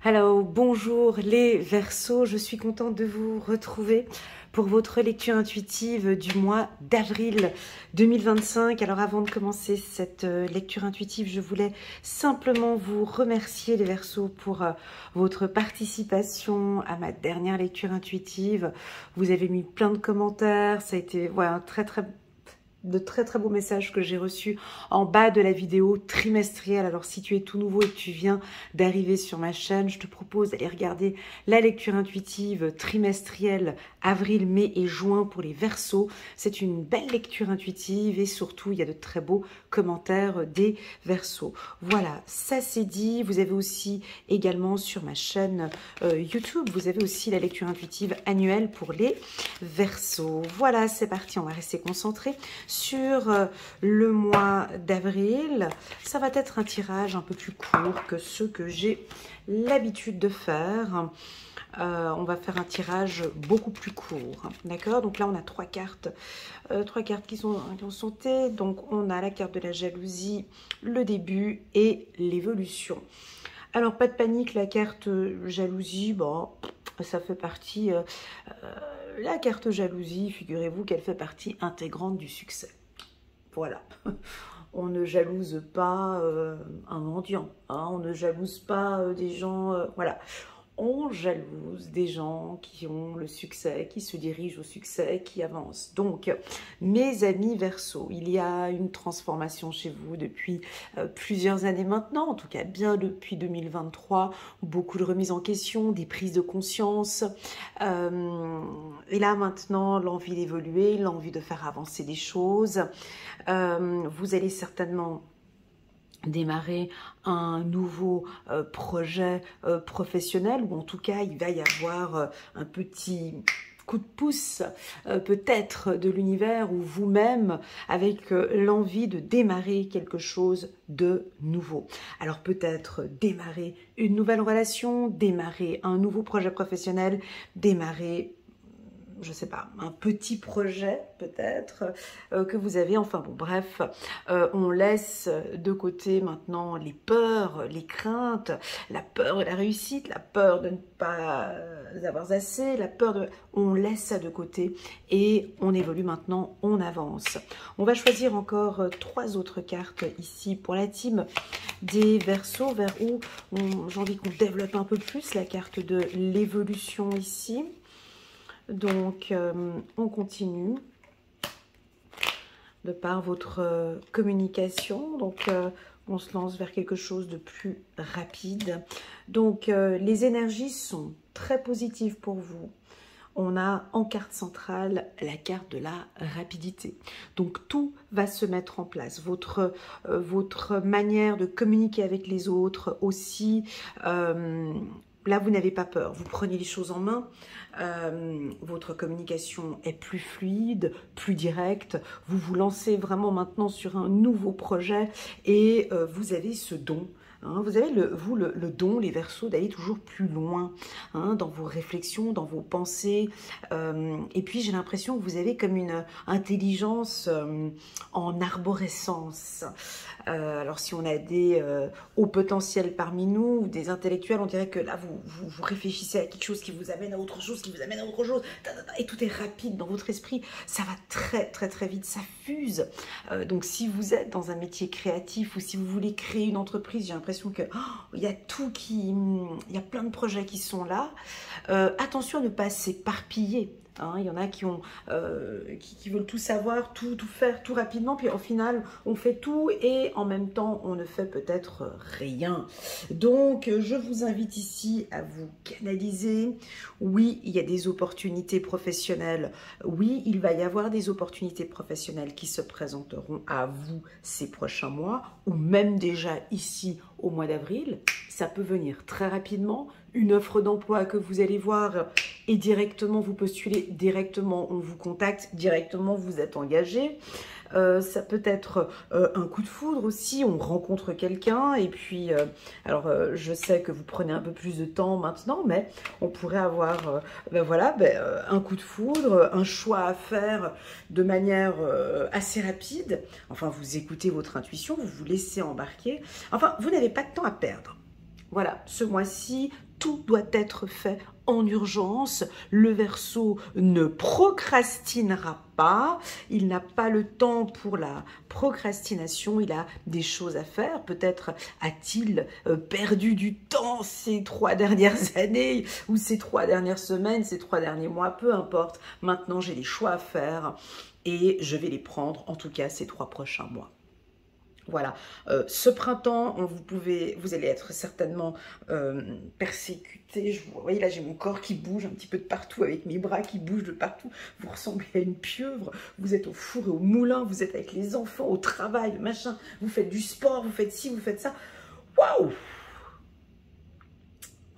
Hello, bonjour les Verseaux, je suis contente de vous retrouver pour votre lecture intuitive du mois d'avril 2025. Alors avant de commencer cette lecture intuitive, je voulais simplement vous remercier les Verseaux pour votre participation à ma dernière lecture intuitive. Vous avez mis plein de commentaires, ça a été un de très beaux messages que j'ai reçus en bas de la vidéo trimestrielle. Alors si tu es tout nouveau et que tu viens d'arriver sur ma chaîne, je te propose d'aller regarder la lecture intuitive trimestrielle avril, mai et juin pour les Verseaux. C'est une belle lecture intuitive et surtout il y a de très beaux commentaires des Verseaux. Voilà, ça c'est dit. Vous avez aussi également sur ma chaîne YouTube, vous avez aussi la lecture intuitive annuelle pour les Verseaux. Voilà, c'est parti, on va rester concentré sur le mois d'avril. Ça va être un tirage un peu plus court que ceux que j'ai l'habitude de faire. On va faire un tirage beaucoup plus court, d'accord? Donc là on a trois cartes qui ont sauté. Donc on a la carte de la jalousie, le début et l'évolution. Alors pas de panique, la carte jalousie, bon, ça fait partie, la carte jalousie, figurez-vous qu'elle fait partie intégrante du succès. Voilà. On ne jalouse pas un mendiant, hein, on ne jalouse pas des gens, voilà. On jalouse des gens qui ont le succès, qui se dirigent au succès, qui avancent. Donc, mes amis Verseaux, il y a une transformation chez vous depuis plusieurs années maintenant, en tout cas bien depuis 2023, beaucoup de remises en question, des prises de conscience. Et là maintenant, l'envie d'évoluer, l'envie de faire avancer des choses. Vous allez certainement démarrer un nouveau projet professionnel, ou en tout cas il va y avoir un petit coup de pouce peut-être de l'univers ou vous-même avec l'envie de démarrer quelque chose de nouveau. Alors peut-être démarrer une nouvelle relation, démarrer un nouveau projet professionnel, démarrer je sais pas, un petit projet peut-être que vous avez, enfin bon bref, on laisse de côté maintenant les peurs, les craintes, la peur de la réussite, la peur de ne pas avoir assez, la peur de... On laisse ça de côté et on évolue maintenant, on avance. On va choisir encore trois autres cartes ici pour la team des Verseaux, vers où j'ai envie qu'on développe un peu plus la carte de l'évolution ici. Donc, on continue de par votre communication. Donc, on se lance vers quelque chose de plus rapide. Donc, les énergies sont très positives pour vous. On a en carte centrale la carte de la rapidité. Donc, tout va se mettre en place. Votre manière de communiquer avec les autres aussi... là, vous n'avez pas peur, vous prenez les choses en main, votre communication est plus fluide, plus directe, vous vous lancez vraiment maintenant sur un nouveau projet et vous avez ce don. Hein, vous avez le don, les Verseaux, d'aller toujours plus loin hein, dans vos réflexions, dans vos pensées. Et puis, j'ai l'impression que vous avez comme une intelligence en arborescence. Alors, si on a des hauts potentiels parmi nous, ou des intellectuels, on dirait que là, vous réfléchissez à quelque chose qui vous amène à autre chose, qui vous amène à autre chose, et tout est rapide dans votre esprit. Ça va très vite, ça fuse. Donc, si vous êtes dans un métier créatif ou si vous voulez créer une entreprise, j'ai l'impression que il y a tout qui... Il y a plein de projets qui sont là. Attention à ne pas s'éparpiller. Hein, il y en a qui veulent tout savoir, tout faire, tout rapidement, puis au final, on fait tout et en même temps, on ne fait peut-être rien. Donc, je vous invite ici à vous canaliser. Oui, il y a des opportunités professionnelles. Oui, il va y avoir des opportunités professionnelles qui se présenteront à vous ces prochains mois ou même déjà ici au mois d'avril. Ça peut venir très rapidement. Une offre d'emploi que vous allez voir et directement vous postulez, directement on vous contacte, directement vous êtes engagé. Ça peut être un coup de foudre aussi, on rencontre quelqu'un et puis, je sais que vous prenez un peu plus de temps maintenant, mais on pourrait avoir un coup de foudre, un choix à faire de manière assez rapide. Enfin, vous écoutez votre intuition, vous vous laissez embarquer. Enfin, vous n'avez pas de temps à perdre. Voilà, ce mois-ci, tout doit être fait en urgence. Le Verseau ne procrastinera pas, il n'a pas le temps pour la procrastination, il a des choses à faire. Peut-être a-t-il perdu du temps ces 3 dernières années, ou ces 3 dernières semaines, ces 3 derniers mois, peu importe. Maintenant, j'ai les choix à faire et je vais les prendre, en tout cas, ces 3 prochains mois. Voilà, ce printemps, vous allez être certainement persécuté. Vous voyez là, j'ai mon corps qui bouge un petit peu de partout, avec mes bras qui bougent de partout. Vous ressemblez à une pieuvre, vous êtes au four et au moulin, vous êtes avec les enfants, au travail, machin. Vous faites du sport, vous faites ci, vous faites ça. Waouh!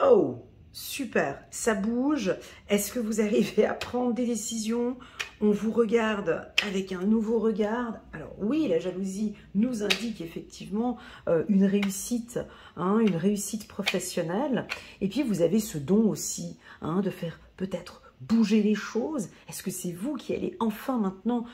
Oh, super, ça bouge. Est-ce que vous arrivez à prendre des décisions? On vous regarde avec un nouveau regard. Alors oui, la jalousie nous indique effectivement une réussite professionnelle. Et puis vous avez ce don aussi de faire peut-être bouger les choses. Est-ce que c'est vous qui allez enfin maintenant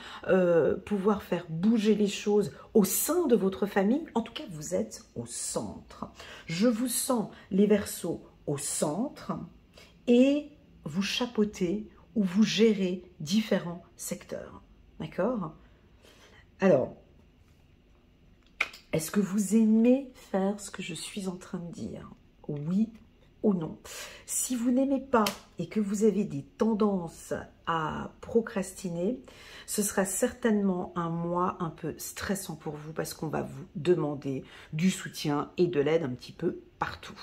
pouvoir faire bouger les choses au sein de votre famille? En tout cas, vous êtes au centre. Je vous sens, les Verseaux, au centre et vous chapeautez ou vous gérez différents secteurs. D'accord? Alors, est-ce que vous aimez faire ce que je suis en train de dire? Oui ou non? Si vous n'aimez pas et que vous avez des tendances à procrastiner, ce sera certainement un mois un peu stressant pour vous parce qu'on va vous demander du soutien et de l'aide un petit peu partout.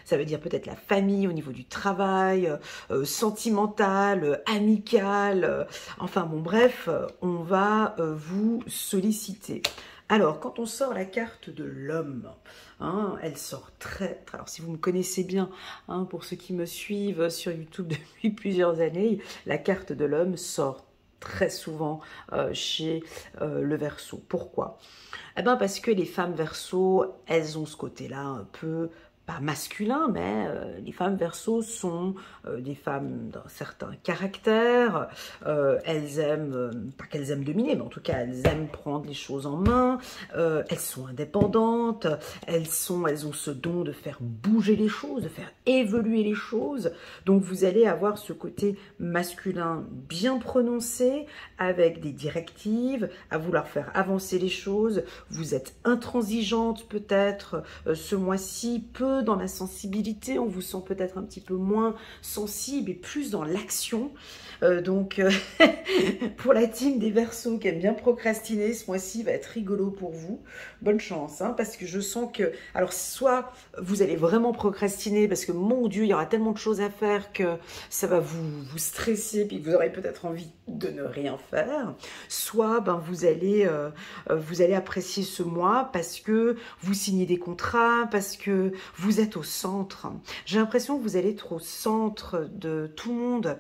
Ça veut dire peut-être la famille au niveau du travail, sentimental, amical, enfin bon bref, on va vous solliciter. Alors, quand on sort la carte de l'homme, elle sort très... Alors, si vous me connaissez bien, pour ceux qui me suivent sur YouTube depuis plusieurs années, la carte de l'homme sort très souvent chez le Verseau. Pourquoi? Eh bien, parce que les femmes Verseau, elles ont ce côté-là un peu... pas masculin, mais les femmes Verseau sont des femmes d'un certain caractère. Elles aiment, pas qu'elles aiment dominer, mais en tout cas, elles aiment prendre les choses en main. Elles sont indépendantes. Elles ont ce don de faire bouger les choses, de faire évoluer les choses. Donc, vous allez avoir ce côté masculin bien prononcé, avec des directives, à vouloir faire avancer les choses. Vous êtes intransigeante peut-être ce mois-ci, peu dans la sensibilité, on vous sent peut-être un petit peu moins sensible et plus dans l'action. Pour la team des Verseaux qui aime bien procrastiner, ce mois-ci va être rigolo pour vous. Bonne chance, parce que je sens que... Alors, soit vous allez vraiment procrastiner parce que, mon Dieu, il y aura tellement de choses à faire que ça va vous stresser, puis vous aurez peut-être envie de ne rien faire. Soit vous allez apprécier ce mois parce que vous signez des contrats, parce que vous êtes au centre. J'ai l'impression que vous allez être au centre de tout le monde.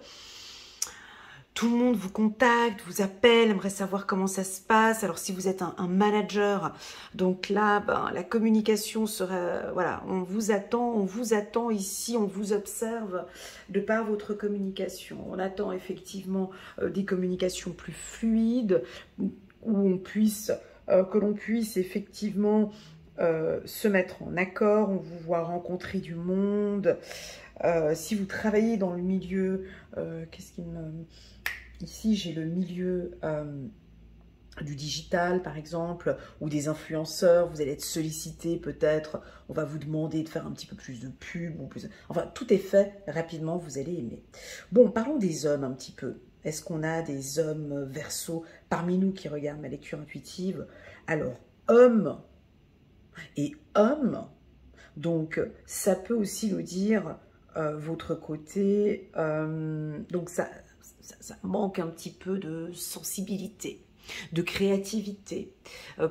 Tout le monde vous contacte, vous appelle, aimerait savoir comment ça se passe. Alors si vous êtes un manager, donc là, la communication sera... Voilà, on vous attend ici, on vous observe de par votre communication. On attend effectivement des communications plus fluides, où que l'on puisse effectivement se mettre en accord, on vous voit rencontrer du monde. Si vous travaillez dans le milieu, Ici, j'ai le milieu du digital, par exemple, ou des influenceurs. Vous allez être sollicité, peut-être. On va vous demander de faire un petit peu plus de pub. Enfin, tout est fait rapidement, vous allez aimer. Bon, parlons des hommes un petit peu. Est-ce qu'on a des hommes Verseaux parmi nous qui regardent ma lecture intuitive? Alors, hommes et hommes, donc ça peut aussi nous dire votre côté. Donc, ça manque un petit peu de sensibilité, de créativité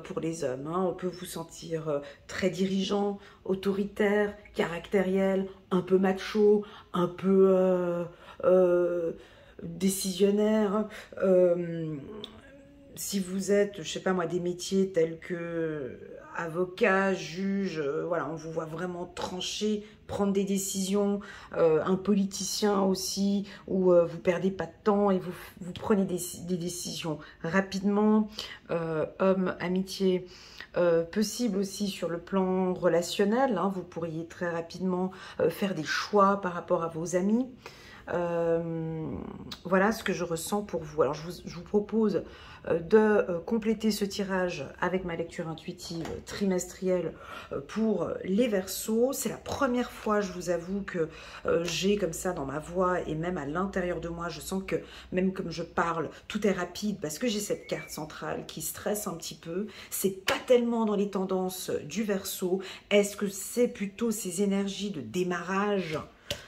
pour les hommes. On peut vous sentir très dirigeant, autoritaire, caractériel, un peu macho, un peu décisionnaire. si vous êtes, je sais pas moi, des métiers tels que avocat, juge, voilà, on vous voit vraiment trancher, prendre des décisions, un politicien aussi, où vous perdez pas de temps et vous prenez des décisions rapidement, homme, amitié, possible aussi sur le plan relationnel, hein, vous pourriez très rapidement faire des choix par rapport à vos amis. Voilà ce que je ressens pour vous. Alors je vous propose de compléter ce tirage avec ma lecture intuitive trimestrielle pour les Verseaux. C'est la première fois, je vous avoue, que j'ai comme ça dans ma voix et même à l'intérieur de moi, je sens que même comme je parle, tout est rapide parce que j'ai cette carte centrale qui stresse un petit peu. C'est pas tellement dans les tendances du Verseau. Est-ce que c'est plutôt ces énergies de démarrage ?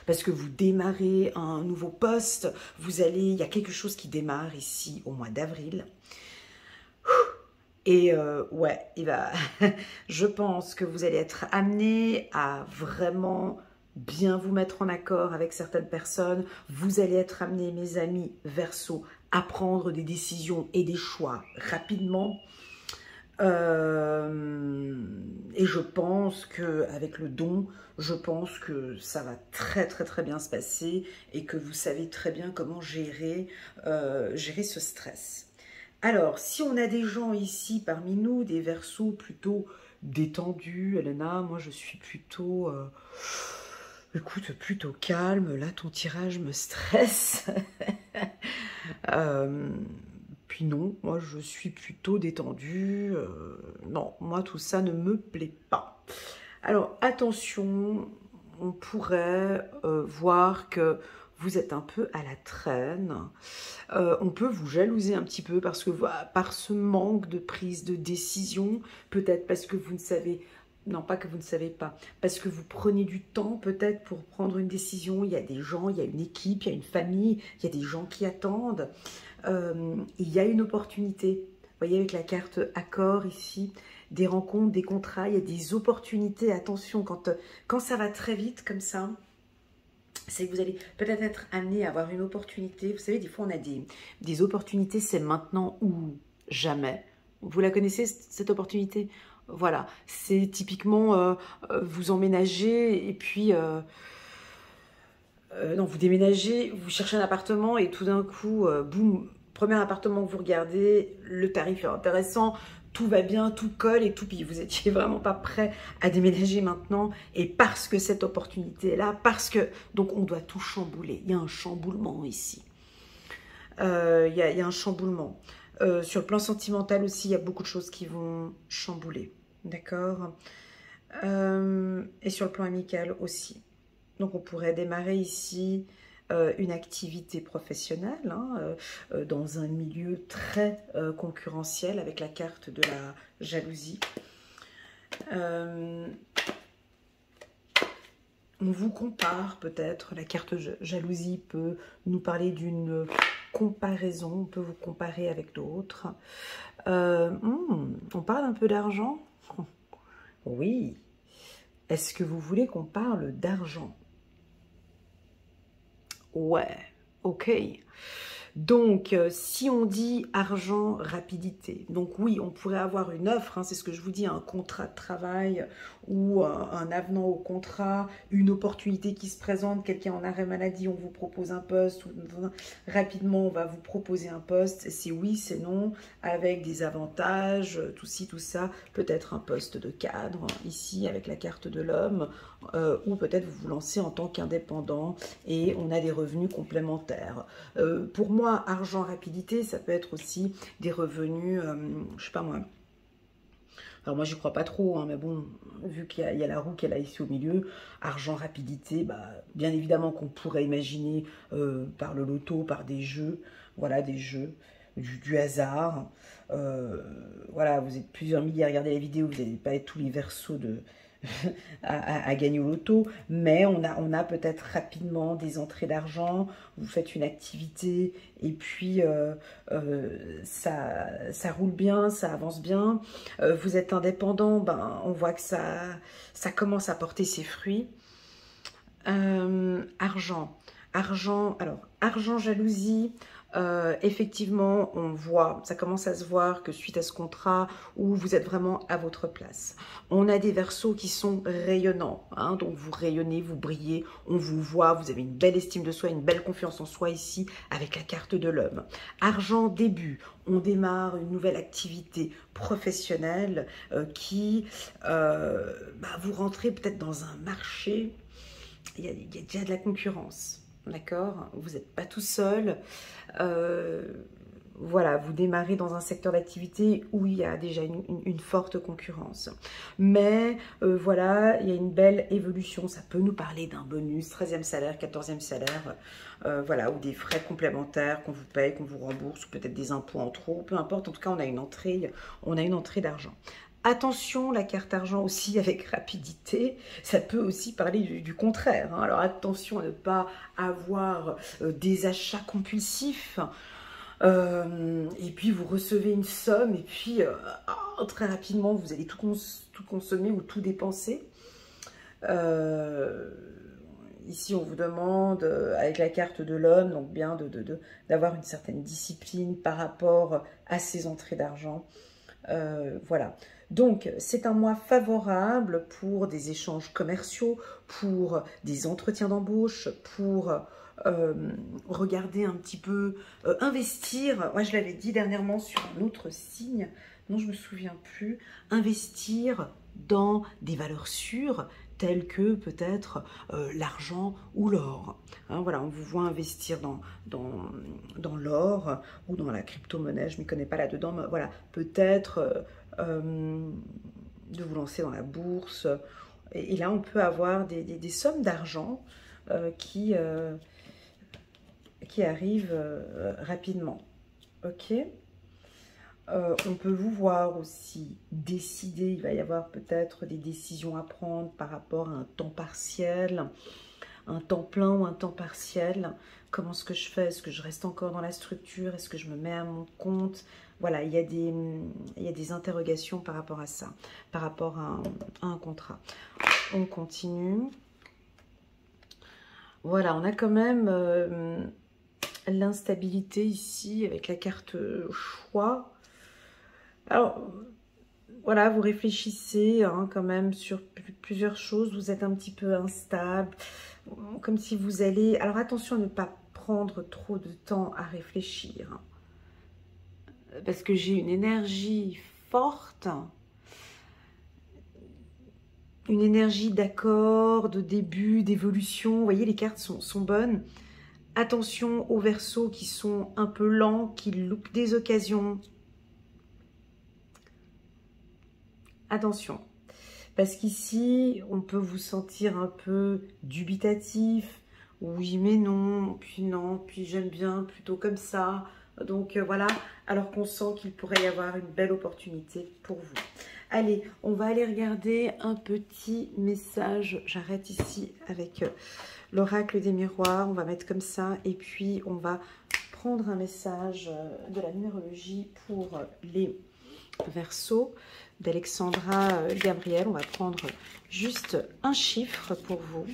Parce que vous démarrez un nouveau poste, il y a quelque chose qui démarre ici au mois d'avril. Et ouais, je pense que vous allez être amené à vraiment bien vous mettre en accord avec certaines personnes. Vous allez être amené, mes amis Verseau, à prendre des décisions et des choix rapidement. Et je pense qu'avec le don, je pense que ça va très très très bien se passer et que vous savez très bien comment gérer ce stress. Alors, si on a des gens ici parmi nous, des Verseaux plutôt détendus, Elena, moi je suis plutôt, écoute, plutôt calme. Là, ton tirage me stresse. Puis non, moi je suis plutôt détendue. Non, moi tout ça ne me plaît pas. Alors attention, on pourrait voir que vous êtes un peu à la traîne. On peut vous jalouser un petit peu parce que par ce manque de prise de décision, peut-être parce que vous ne savez... Non, pas que vous ne savez pas, parce que vous prenez du temps peut-être pour prendre une décision. Il y a des gens, il y a une équipe, il y a une famille, il y a des gens qui attendent. Il y a une opportunité. Vous voyez avec la carte accord ici, des rencontres, des contrats, il y a des opportunités. Attention, quand ça va très vite comme ça, c'est que vous allez peut-être être amené à avoir une opportunité. Vous savez, des fois on a des opportunités, c'est maintenant ou jamais. Vous la connaissez cette opportunité ? Voilà, c'est typiquement vous emménagez et puis non, vous déménagez, vous cherchez un appartement et tout d'un coup, boum, premier appartement que vous regardez, le tarif est intéressant, tout va bien, tout colle et tout, puis vous étiez vraiment pas prêt à déménager maintenant et parce que cette opportunité est là, parce que, donc on doit tout chambouler, il y a un chamboulement ici, il y a un chamboulement. Sur le plan sentimental aussi, il y a beaucoup de choses qui vont chambouler, d'accord, et sur le plan amical aussi. Donc on pourrait démarrer ici une activité professionnelle hein, dans un milieu très concurrentiel avec la carte de la jalousie. On vous compare peut-être, la carte jalousie peut nous parler d'une comparaison, on peut vous comparer avec d'autres. On parle un peu d'argent? Oui. Est-ce que vous voulez qu'on parle d'argent? Ouais, ok. Donc, si on dit argent, rapidité, donc oui, on pourrait avoir une offre, hein, c'est ce que je vous dis, un contrat de travail ou un avenant au contrat, une opportunité qui se présente, quelqu'un en arrêt maladie, on vous propose un poste, ou, rapidement on va vous proposer un poste, c'est oui, c'est non, avec des avantages, tout ci, tout ça, peut-être un poste de cadre, ici avec la carte de l'homme, ou peut-être vous vous lancez en tant qu'indépendant et on a des revenus complémentaires. Pour moi, argent, rapidité, ça peut être aussi des revenus, je sais pas moi. Alors moi, j'y crois pas trop, hein, mais bon, vu qu'il y a la roue qu'elle a ici au milieu, argent, rapidité, bah, bien évidemment qu'on pourrait imaginer par le loto, par des jeux, voilà, des jeux, du hasard. Voilà, vous êtes plusieurs milliers à regarder la vidéo, vous n'allez pas être tous les Verseaux à gagner au loto, mais on a peut-être rapidement des entrées d'argent, vous faites une activité et puis ça roule bien, ça avance bien, vous êtes indépendant, ben, on voit que ça commence à porter ses fruits. Argent. argent, alors argent, jalousie, effectivement, on voit, ça commence à se voir que suite à ce contrat où vous êtes vraiment à votre place. On a des Verseaux qui sont rayonnants, hein, donc vous rayonnez, vous brillez, on vous voit, vous avez une belle estime de soi, une belle confiance en soi ici avec la carte de l'homme. Argent, début, on démarre une nouvelle activité professionnelle qui, vous rentrez peut-être dans un marché, il y a déjà de la concurrence. D'accord, vous n'êtes pas tout seul. Voilà, vous démarrez dans un secteur d'activité où il y a déjà une forte concurrence. Mais voilà, il y a une belle évolution. Ça peut nous parler d'un bonus, 13e salaire, 14e salaire, voilà, ou des frais complémentaires qu'on vous paye, qu'on vous rembourse, ou peut-être des impôts en trop, peu importe. En tout cas, on a une entrée d'argent. Attention, la carte argent aussi avec rapidité, ça peut aussi parler du contraire. Hein. Alors attention à ne pas avoir des achats compulsifs. Et puis vous recevez une somme et puis très rapidement vous allez tout consommer ou tout dépenser. Ici on vous demande avec la carte de l'homme donc bien d'avoir une certaine discipline par rapport à ces entrées d'argent. Voilà, donc c'est un mois favorable pour des échanges commerciaux, pour des entretiens d'embauche, pour regarder un petit peu, investir. Moi je l'avais dit dernièrement sur un autre signe dont je me souviens plus, investir dans des valeurs sûres telles que peut-être l'argent ou l'or. Hein, voilà, on vous voit investir dans l'or ou dans la crypto-monnaie, je ne m'y connais pas là-dedans, mais voilà, peut-être de vous lancer dans la bourse. Et là, on peut avoir des sommes d'argent qui arrivent rapidement. Ok. On peut vous voir aussi décider, il va y avoir peut-être des décisions à prendre par rapport à un temps partiel, un temps plein ou un temps partiel. Comment est-ce que je fais? Est-ce que je reste encore dans la structure? Est-ce que je me mets à mon compte? Voilà, il y a des interrogations par rapport à ça, par rapport à un contrat. On continue. Voilà, on a quand même l'instabilité ici avec la carte choix. Alors, voilà, vous réfléchissez hein, quand même sur plusieurs choses. Vous êtes un petit peu instable, comme si vous allez... Alors, attention à ne pas prendre trop de temps à réfléchir. Parce que j'ai une énergie forte, une énergie d'accord, de début, d'évolution. Vous voyez, les cartes sont bonnes. Attention aux Verseaux qui sont un peu lents, qui loupent des occasions. Attention, parce qu'ici, on peut vous sentir un peu dubitatif. Oui, mais non, puis j'aime bien plutôt comme ça. Donc voilà, alors qu'on sent qu'il pourrait y avoir une belle opportunité pour vous. Allez, on va aller regarder un petit message. J'arrête ici avec l'oracle des miroirs. On va mettre comme ça et puis on va prendre un message de la numérologie pour les Verseaux d'Alexandra Gabriel. On va prendre juste un chiffre pour vous.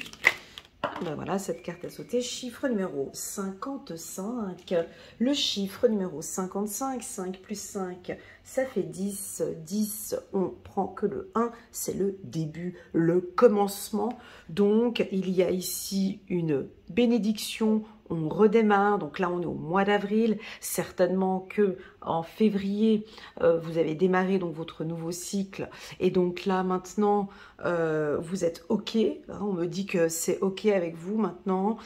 Ben voilà, cette carte a sauté. Chiffre numéro 55. Le chiffre numéro 55. 5 plus 5, ça fait 10. 10, on prend que le 1. C'est le début, le commencement. Donc, il y a ici une bénédiction. On redémarre, donc là on est au mois d'avril, certainement que en février vous avez démarré donc votre nouveau cycle et donc là maintenant vous êtes ok, hein, on me dit que c'est ok avec vous maintenant,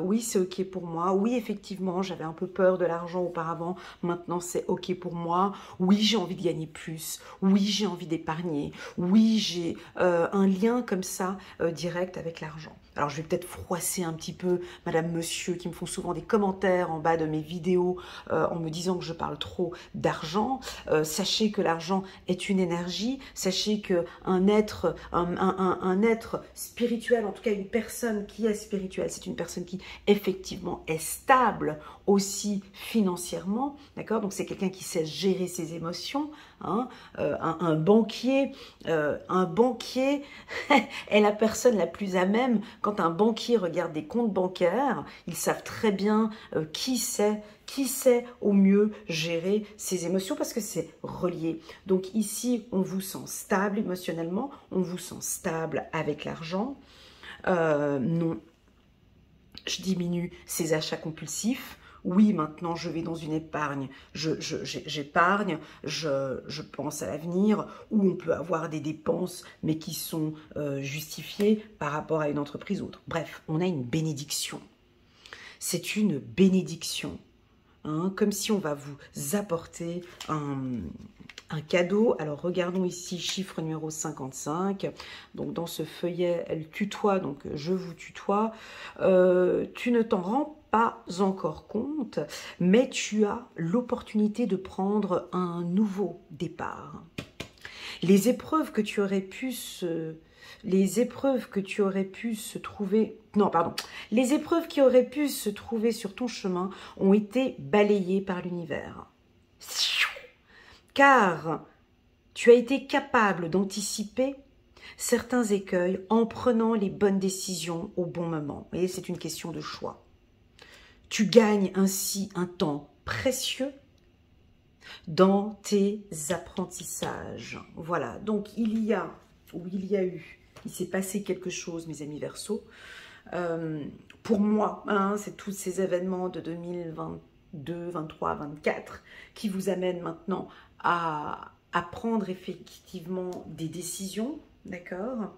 oui c'est ok pour moi, oui effectivement j'avais un peu peur de l'argent auparavant, maintenant c'est ok pour moi, oui j'ai envie de gagner plus, oui j'ai envie d'épargner, oui j'ai un lien comme ça direct avec l'argent. Alors, je vais peut-être froisser un petit peu madame, monsieur, qui me font souvent des commentaires en bas de mes vidéos en me disant que je parle trop d'argent. Sachez que l'argent est une énergie. Sachez qu'un être, un être spirituel, en tout cas une personne qui est spirituelle, c'est une personne qui effectivement est stable aussi financièrement. D'accord? Donc, c'est quelqu'un qui sait gérer ses émotions. Hein, un banquier est la personne la plus à même quand quand un banquier regarde des comptes bancaires, ils savent très bien qui sait au mieux gérer ses émotions parce que c'est relié. Donc ici, on vous sent stable émotionnellement, on vous sent stable avec l'argent. Non, je diminue ces achats compulsifs. Oui, maintenant, je vais dans une épargne, j'épargne, je pense à l'avenir, où on peut avoir des dépenses, mais qui sont justifiées par rapport à une entreprise ou autre. Bref, on a une bénédiction. C'est une bénédiction. Hein, comme si on va vous apporter un cadeau. Alors, regardons ici, chiffre numéro 55. Donc, dans ce feuillet, elle tutoie, donc je vous tutoie. Tu ne t'en rends pas encore compte, mais tu as l'opportunité de prendre un nouveau départ. Les épreuves que tu aurais pu les épreuves qui auraient pu se trouver sur ton chemin ont été balayées par l'univers. Car tu as été capable d'anticiper certains écueils en prenant les bonnes décisions au bon moment. Et c'est une question de choix. Tu gagnes ainsi un temps précieux dans tes apprentissages. Voilà, donc il s'est passé quelque chose, mes amis Verseaux. Pour moi, hein, c'est tous ces événements de 2022, 23, 24 qui vous amènent maintenant à prendre effectivement des décisions, d'accord?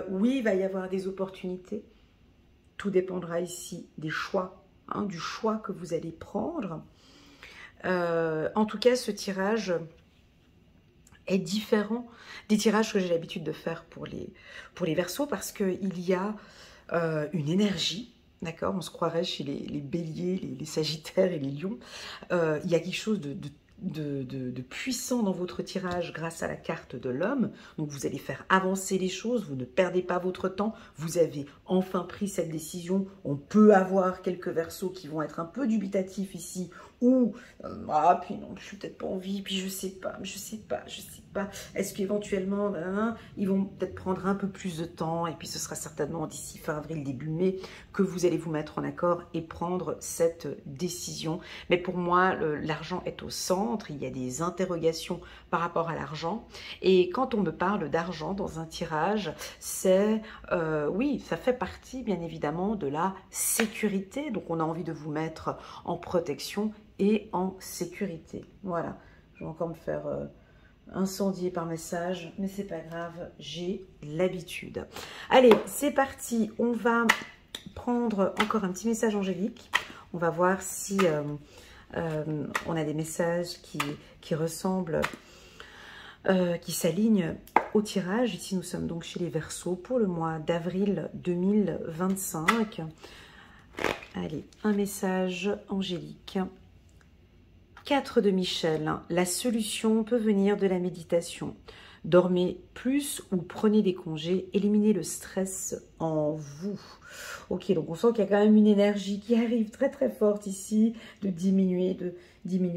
Oui, il va y avoir des opportunités. Tout dépendra ici des choix, hein, du choix que vous allez prendre. En tout cas, ce tirage est différent des tirages que j'ai l'habitude de faire pour les Verseaux parce qu'il y a une énergie, d'accord? On se croirait chez les béliers, les sagittaires et les lions. Il y a quelque chose de puissant dans votre tirage grâce à la carte de l'homme. Donc vous allez faire avancer les choses, vous ne perdez pas votre temps, vous avez enfin pris cette décision. On peut avoir quelques Verseaux qui vont être un peu dubitatifs ici, ou puis non, je suis peut-être pas envie, puis je sais pas. Est-ce qu'éventuellement, ils vont peut-être prendre un peu plus de temps, et puis ce sera certainement d'ici fin avril, début mai, que vous allez vous mettre en accord et prendre cette décision. Mais pour moi, l'argent est au centre, il y a des interrogations par rapport à l'argent. Et quand on me parle d'argent dans un tirage, c'est, oui, ça fait partie bien évidemment de la sécurité. Donc on a envie de vous mettre en protection et en sécurité. Voilà, je vais encore me faire incendier par message, mais c'est pas grave, j'ai l'habitude. Allez, c'est parti, on va prendre encore un petit message angélique. On va voir si on a des messages qui ressemblent, qui s'alignent au tirage. Ici, nous sommes donc chez les Verseaux pour le mois d'avril 2025. Allez, un message angélique. 4 de Michel, la solution peut venir de la méditation. Dormez plus ou prenez des congés, éliminez le stress en vous. Ok, donc on sent qu'il y a quand même une énergie qui arrive très très forte ici, de diminuer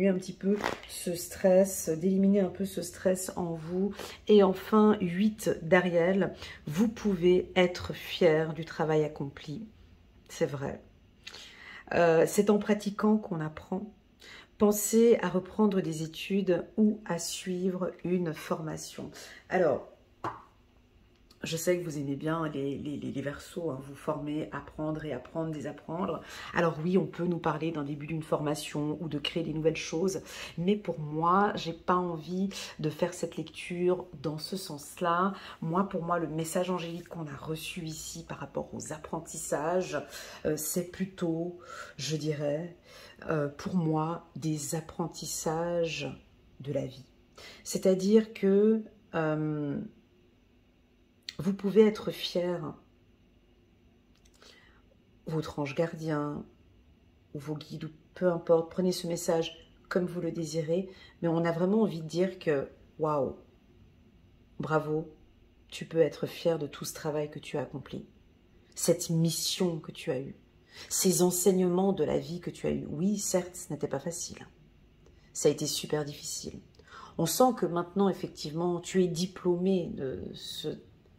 un petit peu ce stress, d'éliminer un peu ce stress en vous. Et enfin, 8 d'Ariel, vous pouvez être fier du travail accompli. C'est vrai. C'est en pratiquant qu'on apprend. Pensez à reprendre des études ou à suivre une formation. Alors, je sais que vous aimez bien les Verseaux, hein, vous former, apprendre et apprendre, désapprendre. Alors oui, on peut nous parler d'un début d'une formation ou de créer des nouvelles choses, mais pour moi, j'ai pas envie de faire cette lecture dans ce sens-là. Pour moi, le message angélique qu'on a reçu ici par rapport aux apprentissages, c'est plutôt, je dirais, pour moi, des apprentissages de la vie. C'est-à-dire que vous pouvez être fier, votre ange gardien, ou vos guides, ou peu importe, prenez ce message comme vous le désirez, mais on a vraiment envie de dire que, waouh, bravo, tu peux être fier de tout ce travail que tu as accompli, cette mission que tu as eue, ces enseignements de la vie que tu as eus. Oui, certes, ce n'était pas facile. Ça a été super difficile. On sent que maintenant, effectivement, tu es diplômé de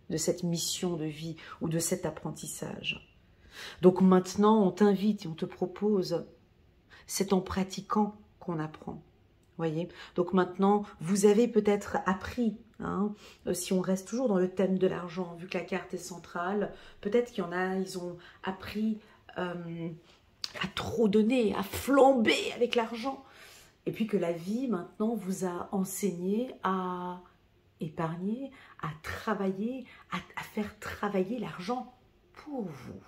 de cette mission de vie ou de cet apprentissage. Donc maintenant, on t'invite et on te propose, c'est en pratiquant qu'on apprend. Voyez, donc maintenant, vous avez peut-être appris, hein, si on reste toujours dans le thème de l'argent, vu que la carte est centrale, peut-être qu'il y en a, ils ont appris à trop donner, à flamber avec l'argent. Et puis que la vie, maintenant, vous a enseigné à épargner, à travailler, à faire travailler l'argent pour vous,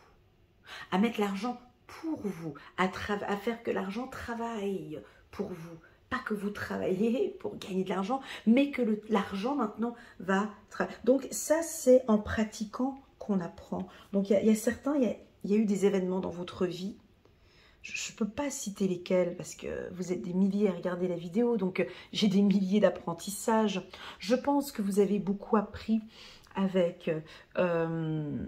à mettre l'argent pour vous, à faire que l'argent travaille pour vous. Pas que vous travaillez pour gagner de l'argent, mais que l'argent maintenant va travailler. Donc ça, c'est en pratiquant qu'on apprend. Donc il y a certains, il y a eu des événements dans votre vie. Je ne peux pas citer lesquels parce que vous êtes des milliers à regarder la vidéo, donc j'ai des milliers d'apprentissages. Je pense que vous avez beaucoup appris avec, je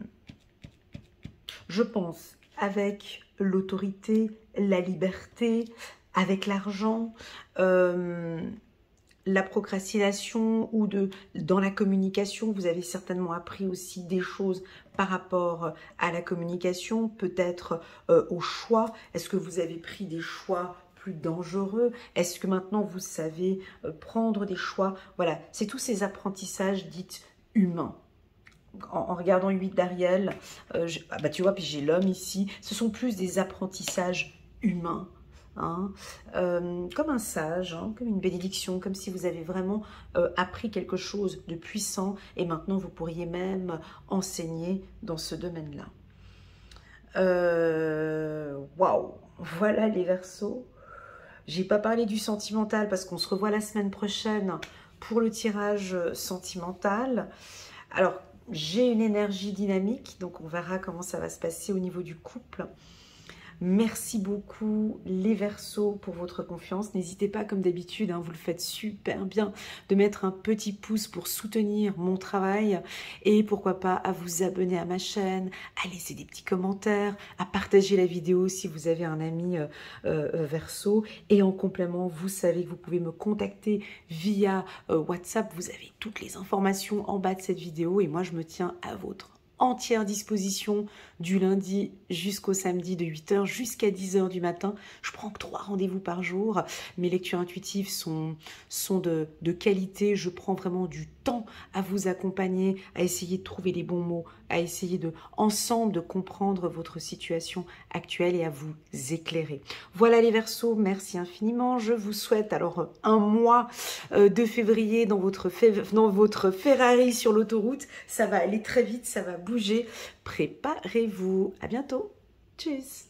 pense, avec l'autorité, la liberté, avec l'argent, la procrastination ou dans la communication. Vous avez certainement appris aussi des choses par rapport à la communication, peut-être au choix. Est-ce que vous avez pris des choix plus dangereux? Est-ce que maintenant vous savez prendre des choix? Voilà, c'est tous ces apprentissages dits humains. En regardant 8 d'Ariel, bah tu vois, puis j'ai l'homme ici, ce sont plus des apprentissages humains. Hein, comme un sage, hein, comme une bénédiction, comme si vous avez vraiment appris quelque chose de puissant et maintenant vous pourriez même enseigner dans ce domaine-là. Waouh, voilà les Verseaux. J'ai pas parlé du sentimental parce qu'on se revoit la semaine prochaine pour le tirage sentimental. Alors, j'ai une énergie dynamique, donc on verra comment ça va se passer au niveau du couple. Merci beaucoup les Verseaux pour votre confiance. N'hésitez pas comme d'habitude, hein, vous le faites super bien, de mettre un petit pouce pour soutenir mon travail et pourquoi pas à vous abonner à ma chaîne, à laisser des petits commentaires, à partager la vidéo si vous avez un ami Verseau. Et en complément, vous savez que vous pouvez me contacter via WhatsApp. Vous avez toutes les informations en bas de cette vidéo et moi je me tiens à votre entière disposition du lundi jusqu'au samedi de 8 h jusqu'à 10 h du matin. Je prends que 3 rendez-vous par jour. Mes lectures intuitives sont de qualité. Je prends vraiment du temps à vous accompagner, à essayer de trouver les bons mots, à essayer ensemble de comprendre votre situation actuelle et à vous éclairer. Voilà les Verseaux, merci infiniment. Je vous souhaite alors un mois de février dans votre Ferrari sur l'autoroute. Ça va aller très vite, ça va bouger. Préparez-vous. À bientôt. Tchuss.